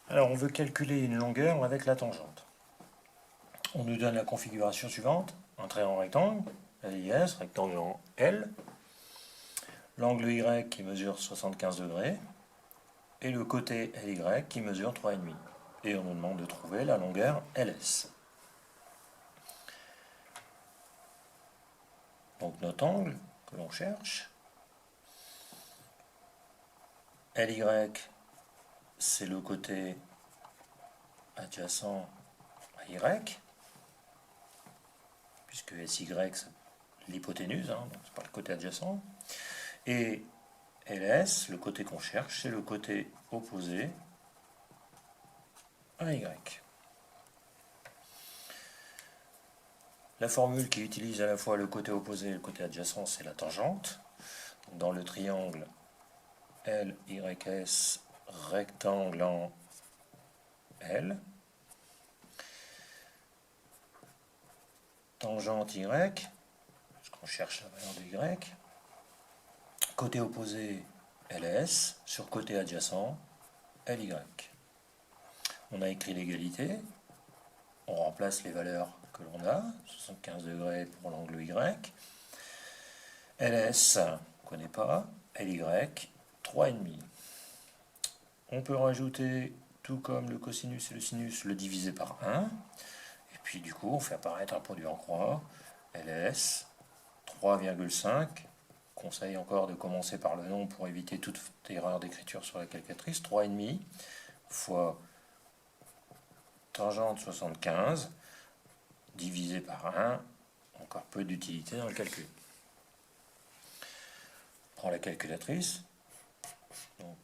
Alors, on veut calculer une longueur avec la tangente. On nous donne la configuration suivante, un trait en rectangle, LIS, rectangle en L, l'angle Y qui mesure 75 degrés, et le côté LY qui mesure 3,5. Et on nous demande de trouver la longueur LS. Donc notre angle que l'on cherche, LY, c'est le côté adjacent à Y, puisque SY c'est l'hypoténuse, donc c'est pas le côté adjacent. Et LS, le côté qu'on cherche, c'est le côté opposé à Y. La formule qui utilise à la fois le côté opposé et le côté adjacent, c'est la tangente. Dans le triangle LYS, rectangle en L, tangente Y, parce qu'on cherche la valeur de Y, côté opposé LS, sur côté adjacent LY. On a écrit l'égalité, on remplace les valeurs que l'on a, 75 degrés pour l'angle Y, LS, on ne connaît pas, LY, 3,5. On peut rajouter, tout comme le cosinus et le sinus, le diviser par 1, et puis du coup on fait apparaître un produit en croix, LS, 3,5, conseil encore de commencer par le nom pour éviter toute erreur d'écriture sur la calculatrice, 3,5 fois tangente 75, divisé par 1, encore peu d'utilité dans le calcul. On prend la calculatrice, donc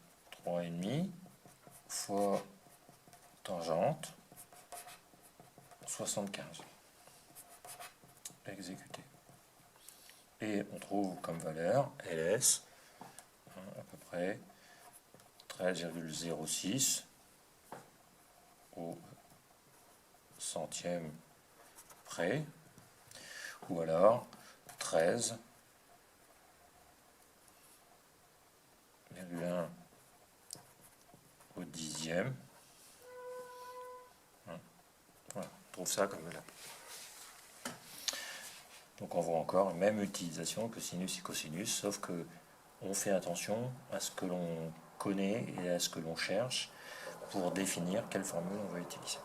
3,5 fois tangente 75. Exécuter. Et on trouve comme valeur LS à peu près 13,06 au centième près, ou alors 13,1 au dixième. Voilà, on trouve ça comme valeur. Donc on voit encore la même utilisation que sinus et cosinus, sauf que on fait attention à ce que l'on connaît et à ce que l'on cherche pour définir quelle formule on va utiliser.